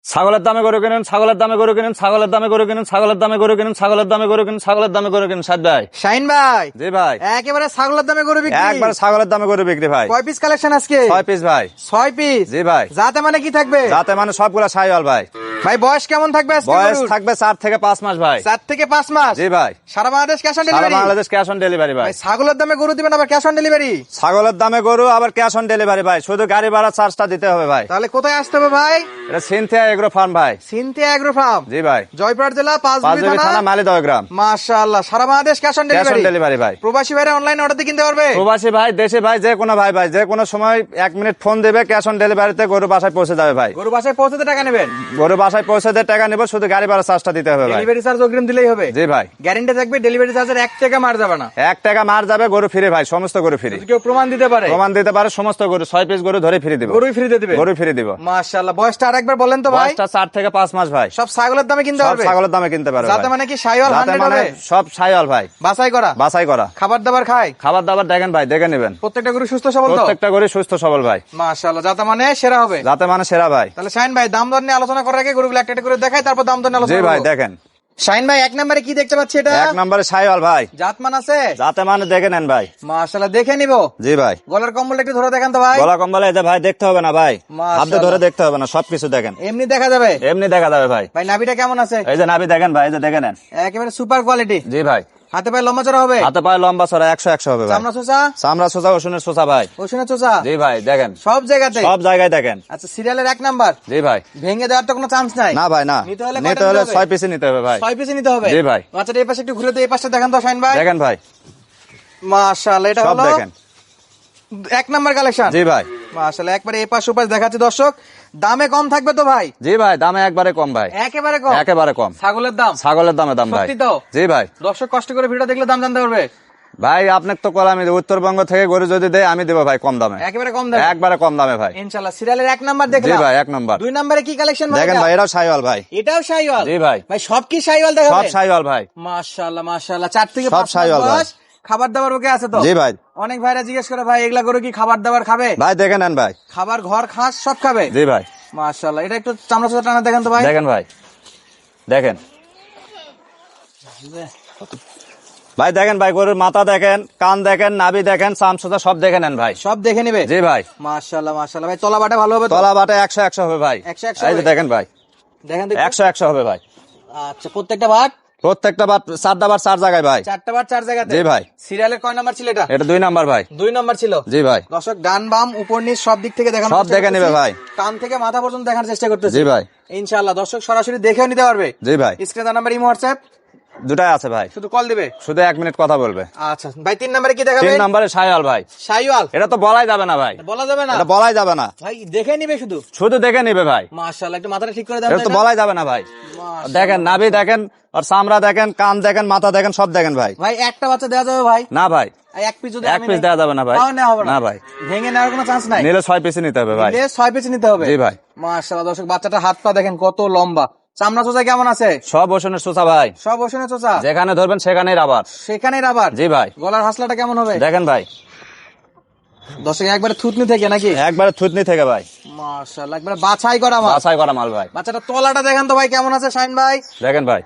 ছাগলের দামে গরু কিনুন, ছাগলের দামে গরু কিনুন, ছাগলের দামে গরু কিনুন, ছাগলের দামে গরু কিনুন, ছাগলের দামে গরু কিনুন, ছাগলের দামে গরু কিনুন। সাদ ভাই, শাহিন ভাই, জি ভাই, একেবারে ছাগলের দামে গরু বিক্রি। একবার ছাগলের দামে গরু বিক্রি ভাই। কয় পিস কালেকশন আজকে? 6 পিস ভাই। 6 পিস। জি ভাই। যাতে মানে কি থাকবে? যাতে মানে সবগুলা সাইওয়াল ভাই। ভাই বয়স কেমন থাকবে আজকে? বয়স থাকবে 4 থেকে 5 মাস ভাই। 4 থেকে 5 মাস। জি ভাই। সারা বাংলাদেশ ক্যাশ অন সারা delivery? Bangladesh cash on delivery ভাই। ভাই ছাগলের দামে গরু দিবেন আবার ক্যাশ অন ডেলিভারি? ছাগলের দামে গরু আবার ক্যাশ অন ডেলিভারি ভাই, শুধু গাড়ি ভাড়া চার্জটা দিতে হবে ভাই। তাহলে কোথায় আসতে হবে ভাই? এটা সিনথিয়া এগ্রো ফার্ম ভাই। Sinthia agro farm. জি ভাই। জয়পুরহাট জেলা পাঁচবিবি পাঁচবিবি থানা, থানা, মালিদহ গ্রাম। মাশাআল্লাহ। সারা Bangladesh cash on cash on delivery? Delivery ভাই। প্রবাসী ভাইরা অনলাইন অর্ডার দিয়ে কিনতে পারবে? প্রবাসী ভাই, দেশে ভাই, যে কোনো ভাই ভাই, যে কোনো সময় 1 মিনিট ফোন দেবে, ক্যাশ অন ডেলিভারিতে গরু বাসায় পৌঁছে যাবে ভাই। গরু বাসায় পৌঁছাতে টাকা নেবেন? গরু বাসায় পৌঁছে দিয়ে টাকা নেব, শুধু গাড়ি ভাড়া চার্জটা দিতে হবে ভাই। ডেলিভারি চার্জ অগ্রিম দিলেই হবে? জি ভাই। গ্যারান্টি থাকবে ডেলিভারি চার্জের 1 টাকা মার যাবে না? 1 টাকা মার যাবে, গরু ফ্রি ভাই, সমস্ত গরু ফ্রি। যদি কেউ প্রমাণ দিতে পারে? প্রমাণ দিতে পারে, সমস্ত গরু 6 পিস গরু ধরে ফ্রি দিব। গরুই ফ্রি দিয়ে দিবে? গরু ফ্রি দিব। মাশাআল্লাহ। বয়সটা আরেকবার বলেন তো ভাই। বয়সটা 4 থেকে 5 মাস ভাই। সব ছাগলের দামে কিনতে সব পারবে? ছাগলের দামে কিনতে পারবে যাতে ভাই। মানে কি শাহিওয়াল যাতে 100 মানে হবে? সব ছাগল ভাই, বাছাই করা? বাছাই করা। খাবার দাবার খায়? খাবার দাবার দেখেন ভাই, দেখে নেবেন। প্রত্যেকটা গরু সুস্থ সবল তো? প্রত্যেকটা গরু সুস্থ সবল ভাই। মাশাআল্লাহ। যাতে মানে সেরা হবে? যাতে মানে সেরা ভাই। তাহলে শাহিন ভাই দাম দর নিয়ে আলোচনা করার আগে গরুগুলো একটা একটা করে দেখাই, তারপর দাম দর নিয়ে জি আলোচনা ভাই করব। দেখেন। শাহিন ভাই 1 নম্বরে কি দেখতে পাচ্ছি এটা? 1 নম্বরে ছাগল ভাই। জাতমান আছে? যাতে মানে দেখে নেন ভাই। মাশাআল্লাহ। দেখে নিব? জি ভাই। গলার কম্বলটা একটু ধরে দেখান তো ভাই। গলা কম্বল এই যে ভাই, দেখতে হবে না ভাই, মাশাআল্লাহ। হাতে ধরে দেখতে হবে না, সবকিছু দেখেন, এমনি দেখা যাবে? এমনি দেখা যাবে ভাই। ভাই নাভিটা কেমন আছে? এই যে নাভি দেখেন ভাই, এই যে দেখে নেন, একেবারে সুপার কোয়ালিটি। জি ভাই। হাতে পায়ে লম্বা চড়া হবে? হাতে পায়ে লম্বা চড়া 100 হবে ভাই। চামড়া চোচা? চামড়া সোজা, ওষুনের সোজা ভাই। ওষুনের চোচা? জি ভাই দেখেন, সব জায়গাতে? সব জায়গায় দেখেন। আচ্ছা, সিরিয়ালের 1 নাম্বার। জি ভাই। ভেঙে দেওয়ার তো কোনো চান্স নাই? না ভাই না, নিতে হলে নিতে হলে 6 পিসে নিতে হবে ভাই। 6 পিসে নিতে হবে? জি ভাই। আচ্ছা, এই পাশে একটু ঘুরে দিয়ে এই পাশে দেখান তো শাহিন ভাই। দেখেন ভাই, মাশাআল্লাহ। এটা সব হলো দেখেন। 1 নাম্বার কালেকশন। জি ভাই। মাশাআল্লাহ। একবারে এই পাশ ওপাশ দেখাচ্ছি দর্শক। দামে কম থাকবে তো ভাই? জি ভাই, দামে একবারে কম ভাই, একেবারে কম? একেবারে কম। ছাগলের দাম? ছাগলের দামে দাম ভাই। সত্যি তো? জি ভাই। দর্শক কষ্ট করে ভিডিও দেখলে দাম জানতে পারবে ভাই আপনাকে তো কল, আমি উত্তরবঙ্গ থেকে গরু যদি দেয় আমি দেবো ভাই কম দামে, একেবারে কম দামে? একবারে কম দামে ভাই। ইনশাআল্লাহ। সিরিয়ালের 1 নাম্বার জি দেখলাম। ভাই, 1 নম্বর। 2 নম্বরে কি কালেকশন ভাই? দেখেন ভাই, এটাও ছাগল ভাই। এটাও শাহিওয়াল? জি ভাই। ভাই সব কি শাহিওয়াল দেখাবেন? সব ছাগল ভাই। মাশাআল্লাহ মাশাআল্লাহ। 4 থেকে সব 5 মাস শাহিওয়াল ভাই। বয়স। খাবার দাবার ওকে আছে তো? জি ভাই। অনেক ভাইরা জিজ্ঞেস করে ভাই এগুলা গরু কি খাবার দাবার খাবে? ভাই দেখে নেন ভাই। খাবার ঘর খাস সব খাবে? জি ভাই। মাশাআল্লাহ। এটা একটু চামড়া চোচা টানা দেখেন তো ভাই। দেখেন ভাই, দেখেন ভাই, দেখেন ভাই, গরুর মাথা দেখেন, কান দেখেন, নাভি দেখেন, চামচা সব দেখে নেন ভাই। সব দেখে নেবে? জি ভাই। মাশাআল্লাহ মাশাআল্লাহ। ভাই তলা বাটা ভালো হবে তো? তলা বাটে 100 হবে ভাই। 100 এই যে হবে? দেখেন ভাই, দেখেন দেখুন। 100 হবে ভাই। আচ্ছা, প্রত্যেকটা ভাগ? প্রত্যেকটা বার 4টা বার 4 জায়গায় ভাই। 4টা বার 4 জায়গাতে? জি ভাই। সিরিয়ালের কয় নাম্বার ছিল এটা? এটা 2 নাম্বার ভাই। 2 নাম্বার ছিল? জি ভাই। দর্শক ডান বাম উপর নিচ সব দিক থেকে দেখানোর সব চেষ্টা দেখে নেবে করতেছি। ভাই। কান থেকে মাথা পর্যন্ত দেখার চেষ্টা করতেছি। জি ভাই। ইনশাআল্লাহ দর্শক সরাসরি দেখেও নিতে পারবে। জি ভাই। স্ক্রিনে নাম্বার ইমো হোয়াটসঅ্যাপ দুটাই আছে ভাই, শুধু কল দিবে? শুধু 1 মিনিট কথা বলবে। আচ্ছা ভাই, 3 নম্বরে কি দেখাবে? 3 নম্বরে ছাগল ভাই। শাহিওয়াল? এটা তো বলাই যাবে না ভাই, বলা যাবে না? এটা বলাই যাবে না, ভাই দেখে নিবে শুধু? শুধু দেখে নিবে ভাই। মাশাআল্লাহ। একটু মাথাটা ঠিক করে দেন এটা তো তো এটা। বলাই যাবে না ভাই। মাশাআল্লাহ। দেখেন নাভি দেখেন, আর চামড়া দেখেন, কান দেখেন, মাথা দেখেন, সব দেখেন ভাই। ভাই একটা বাচ্চা দেওয়া যাবে ভাই? না ভাই, আর 1 পিস যদি 1 আমি পিস নেই? দেওয়া যাবে না ভাই। তাও নেওয়া হবে না ভাই, ভেঙে নেওয়ার কোনো চান্স নাই? নিলে 6 পিসে নিতে হবে ভাই। নিলে 6 পিস নিতে হবে? জি ভাই। মাশাআল্লাহ দর্শক, বাচ্চাটার হাত পা দেখেন কত লম্বা। চামড়া চোচা কেমন আছে? সব ওষুনের সোচা ভাই, সব ওষুনের চোচা? যেখানে ধরবেন সেখানেই রাবার। সেখানে রাবার? জি ভাই। গলার হাসলাটা কেমন হবে? দেখেন ভাই, দর্শক একবারে থুতনি থেকে নাকি? একবারে থুতনি থেকে ভাই, মাশাআল্লাহ। একবারে বাছাই করা মাল। বাছাই করা মাল ভাই। বাচ্চাটা তলাটা দেখেন তো ভাই কেমন আছে শাহিন ভাই? দেখেন ভাই,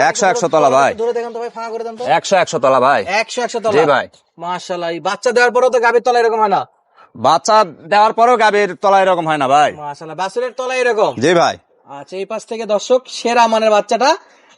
100 তলা ভাই। ধরে দেখেন তো ভাই, ফাঁকা করে দেন তো। 100 তলা ভাই। 100 তলা? জি ভাই। মাশাআল্লাহ। এই বাচ্চা দেওয়ার পরেও তো গাভীর তলা এরকম হয় না? বাচ্চা দেওয়ার পরেও গাভীর তলা এরকম হয় না ভাই। মাশাআল্লাহ। বাছুরের তলা এরকম? জি ভাই। আচ্ছা, এই পাশ থেকে দর্শক সেরা মানের বাচ্চাটা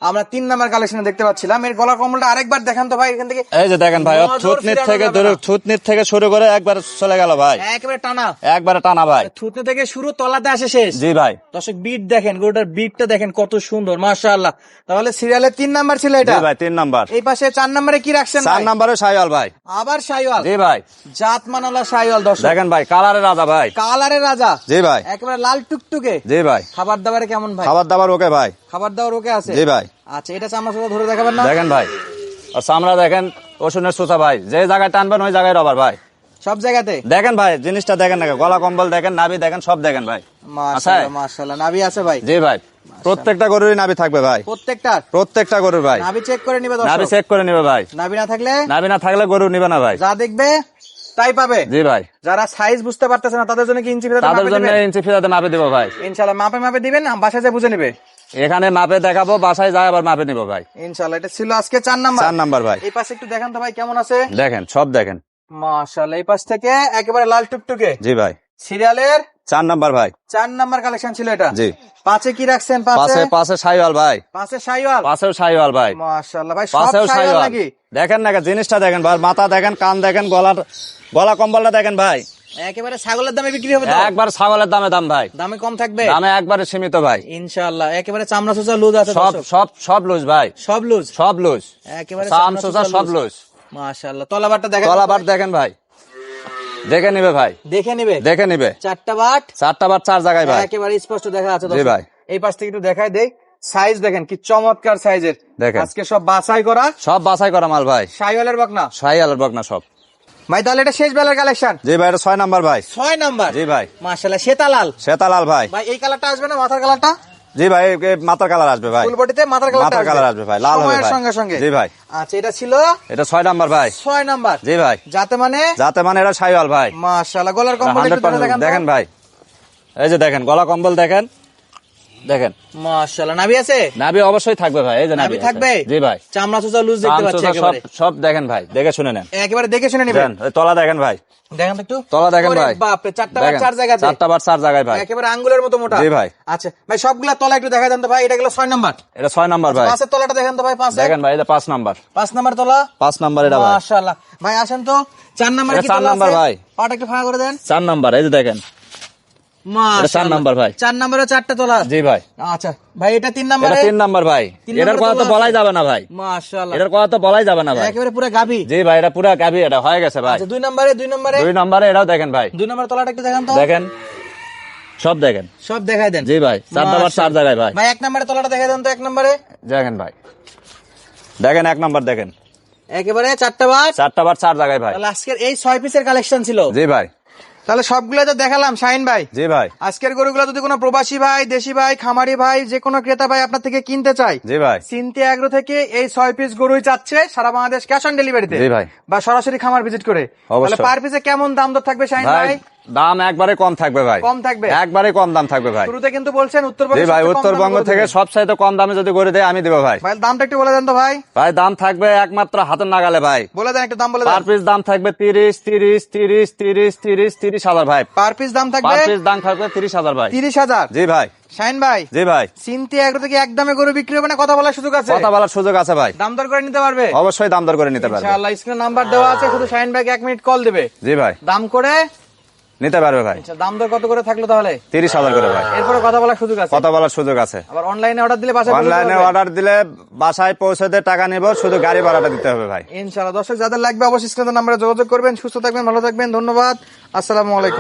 আমরা 3 নাম্বার কালেকশনে দেখতে পাচ্ছিলাম। এর গলার কম্বলটা আরেকবার দেখান তো ভাই এখান থেকে। এই যে দেখেন ভাই, নজর থুতনির ফিরানো থেকে যাবে ধরে, না। থুতনির থেকে শুরু করে একবার চলে গেল ভাই, একেবারে টানা? একবারে টানা ভাই। থুতনি থেকে শুরু, তলাতে আসে শেষ? জি ভাই। দর্শক বিট দেখেন, গরুটার বিটটা দেখেন কত সুন্দর মাশাআল্লাহ। তাহলে সিরিয়ালের 3 নাম্বার ছিল এটা? জি ভাই, 3 নাম্বার। এই পাশে 4 নাম্বারে কি রাখছেন 4 ভাই? নাম্বারে ছাগল ভাই। আবার শাহিওয়াল? জি ভাই। জাতমানালা শাহিওয়াল দর্শক। দেখেন ভাই, কালারের রাজা ভাই। কালারের রাজা? জি ভাই। একেবারে লাল টুকটুকে? জি ভাই। খাবার দাবারে কেমন ভাই? খাবার দাবার ওকে ভাই। খাবার দাবার ওকে আছে? জি ভাই। আচ্ছা, এটা চামড়া চোচা ধরে দেখাবেন না? দেখেন ভাই, আর চামড়া দেখেন, ওষুনের সোচা ভাই, যে জায়গায় টানবেন ওই জায়গায় রবার ভাই। সব জায়গাতে? দেখেন ভাই, জিনিসটা দেখেন না, গলা কম্বল দেখেন, নাভি দেখেন, সব দেখেন ভাই। মাশাআল্লাহ মাশাআল্লাহ। নাভি আছে ভাই? জি ভাই। প্রত্যেকটা গরুরই নাভি থাকবে ভাই, প্রত্যেকটার? প্রত্যেকটা গরুর ভাই। নাভি চেক করে নিবে দর্শক? নাভি চেক করে নিবে ভাই। নাভি না থাকলে? নাভি না থাকলে গরু নিবে না ভাই। যা দেখবে তাই পাবে। জি ভাই, যারা সাইজ বুঝতে পারতেছে না তাদের জন্য কি ইঞ্চি ফিতাতে তাদের মাপে জন্য দিবেন? ইঞ্চি ফিতাতে মাপে দিব ভাই। ইনশাআল্লাহ মাপে মাপে দিবেন, বাসায় যা বুঝে নিবে। এখানে মাপে দেখাবো, বাসায় যায় আবার মাপে নিব ভাই। ইনশাআল্লাহ। এটা ছিল আজকে 4 নাম্বার। 4 নাম্বার ভাই, এই পাশে একটু দেখান তো ভাই কেমন আছে। দেখেন সব দেখেন। মাশাআল্লাহ। এই পাশ থেকে একেবারে লাল টুকটুকে জি ভাই, সিরিয়ালের 4 নাম্বার ভাই। 4 নাম্বার কালেকশন ছিল এটা। জি, পাঁচে কি রাখছেন? পাশে পাশে শাইওয়াল ভাই, পাঁচে শাইওয়াল। পাশেও শাইওয়াল ভাই, মাশাআল্লাহ ভাই সব পাশেও শাইওয়াল শাইওয়াল। নাকি? দেখেন না জিনিসটা দেখেন ভাই, মাথা দেখেন, কান দেখেন, গলা কম্বলটা দেখেন ভাই। একেবারে ছাগলের দামে বিক্রি হবে তো? একবার ছাগলের দামে দাম ভাই, দামে কম থাকবে? দামে একবারে সীমিত ভাই। ইনশাআল্লাহ। একেবারে চামড়া সোজা লুজ আছে সব দর্শক। সব সব লুজ ভাই, সব লুজ। সব লুজ, একেবারে চাম চামড়া সোজা সোজা সব লুজ। লুজ। মাশাআল্লাহ। তলাবারটা দেখেন। তলাবার দেখেন ভাই, দেখে নিবে ভাই, দেখে নিবে। দেখে নিবে। 4টা বাট 4টা বার 4 জায়গায় ভাই। একেবারে স্পষ্ট দেখা আছে জি দর্শক। ভাই। এই পাশ থেকে একটু দেখাই দেই। সাইজ দেখেন কি চমৎকার সাইজের। দেখেন। আজকে সব বাছাই করা সব বাছাই করা মাল ভাই, শাইওয়ালের বকনা। শাইওয়ালের বকনা সব। ভাই তাহলে এটা শেষ বেলার কালেকশন। জি ভাই, এটা 6 নাম্বার ভাই। 6 নাম্বার। জি ভাই, মাশাআল্লাহ। সেতালাল শ্বেতালাল ভাই। ভাই এই কালারটা আসবে না? মাথার কালারটা? জি ভাই, মাথার কালার আসবে ভাই, ফুল বডিতে মাথার মাথার কালার আসবে ভাই, লাল হবে সময়ের ভাই। সঙ্গে সঙ্গে। জি ভাই, আচ্ছা এটা ছিল এটা 6 নাম্বার ভাই। 6 নাম্বার। জি ভাই, যাতে মানে যাতে মানে এটা শাইওয়াল ভাই। মাশাআল্লাহ। গলার কম্বল একটু 100% দেখেন তো। দেখেন ভাই, এই যে দেখেন গলা কম্বল দেখেন, দেখেন মাশাআল্লাহ। নাভি আছে? নাভি অবশ্যই থাকবে ভাই, এই যে নাভি নাভি থাকবে? জি ভাই, চামড়া সোজা লুজ দেখতে পাচ্ছি সব একেবারে। সব দেখেন ভাই, দেখে শুনে নেন। একেবারে দেখে শুনে নেবেন। দেন, এই তলা দেখেন ভাই, দেখেন তো একটু। তলা দেখেন ওরে ভাই। বাপ রে, 4টা বাট দেখেন, 4 জায়গাতে। 4টা বার 4 জায়গায় ভাই। একেবারে আঙ্গুলের মতো মোটা। জি ভাই। আচ্ছা ভাই সবগুলা তলা একটু দেখা দেন তো ভাই। এটা গেল 6 নাম্বার। এটা 6 নাম্বার ভাই। পাঁচের তলাটা দেখেন তো ভাই। পাঁচে দেখেন ভাই, এটা 5 নাম্বার। 5 নাম্বার তলা। 5 নাম্বার এটা ভাই। মাশাআল্লাহ। ভাই আসেন তো 4 নাম্বার এটা কি 4 তলা নাম্বার আছে? ভাই। পাটা একটু ফাঁকা করে দেন। 4 নাম্বার, এই যে দেখেন, এটা 4 মাশাআল্লাহ। নাম্বার ভাই। 4 নাম্বারে 4টা তলা। জি ভাই, আচ্ছা ভাই এটা 3 এটা নাম্বারে। 3 নাম্বার ভাই। 3 এটার নাম্বারে কথা তো তলা বলাই আছে। যাবে না ভাই, মাশাআল্লাহ। এটার কথা তো বলাই যাবে না ভাই। একেবারে পুরো গাভী। জি ভাই, এটা পুরা গাবি, এটা হয়ে গেছে ভাই। আচ্ছা 2 নাম্বারে 2 নাম্বারে 2 নাম্বারে এটাও দেখেন ভাই, 2 নাম্বার তলাটা একটু দেখান তো। দেখেন সব দেখেন। সব দেখাই দেন। জি ভাই, 4টা বার 4 জায়গায় ভাই। ভাই 1 নাম্বারে তলাটা দেখাই দেন তো। 1 নাম্বারে দেখেন ভাই, দেখেন 1 নাম্বার দেখেন, একেবারে 4টা বাট। 4টা বার 4 জায়গায় ভাই। তাহলে আজকের এই 6 পিসের কালেকশন ছিল। জি ভাই, তাহলে সবগুলো তো দেখালাম শাহিন ভাই। জি ভাই, আজকের গরুগুলো যদি কোনো প্রবাসী ভাই, দেশি ভাই, খামারি ভাই, যে কোনো ক্রেতা ভাই আপনার থেকে কিনতে চায়, জি ভাই, সিনথি এগ্রো থেকে এই 6 পিস গরুই চাচ্ছে সারা বাংলাদেশ ক্যাশ অন ডেলিভারিতে। জি ভাই। বা সরাসরি খামার ভিজিট করে। অবশ্যই। তাহলে পার পিসে কেমন দাম দর থাকবে শাহিন ভাই ভাই? দাম একবারে কম থাকবে ভাই, কম থাকবে? একবারে কম দাম থাকবে ভাই। শুরুতে কিন্তু বলছেন জি উত্তরবঙ্গ ভাই, উত্তরবঙ্গ থেকে সবচাইতে কম দামে যদি করে দেয় আমি দেবো ভাই। ভাই দামটা একটু বলে দেন তো ভাই। ভাই দাম থাকবে একমাত্র হাতের নাগালে ভাই। বলে দেন একটু দাম বলে পার দেন। পিস দাম থাকবে 30,000 ভাই। পার পিস দাম পার থাকবে পিস দাম থাকবে 30,000 ভাই। 30,000। জি ভাই, শাহিন ভাই জি ভাই, সিনথি এগ্রো থেকে একদমে গরু বিক্রি হবে না? কথা বলার সুযোগ আছে? কথা বলার সুযোগ আছে ভাই, দাম দর করে নিতে পারবে? অবশ্যই দাম দর করে নিতে পারবে। ইনশাআল্লাহ। স্ক্রিনে নাম্বার দেওয়া আছে, শুধু শাহিন ভাইকে 1 মিনিট কল দেবে। জি ভাই, দাম করে নিতে পারবে ভাই। আচ্ছা দাম দর কত করে থাকলো তাহলে? 30,000 করে ভাই, এরপরে কথা বলার সুযোগ আছে? কথা বলার সুযোগ আছে। আবার অনলাইনে অর্ডার দিলে বাসায় অনলাইনে অর্ডার দিলে বাসায় পৌঁছে দিয়ে টাকা নিব, শুধু গাড়ি ভাড়াটা দিতে হবে ভাই। ইনশাআল্লাহ। দর্শক যাদের লাগবে অবশ্যই স্ক্রিনে নাম্বারে যোগাযোগ করবেন। সুস্থ থাকবেন, ভালো থাকবেন। ধন্যবাদ। আসসালামু আলাইকুম।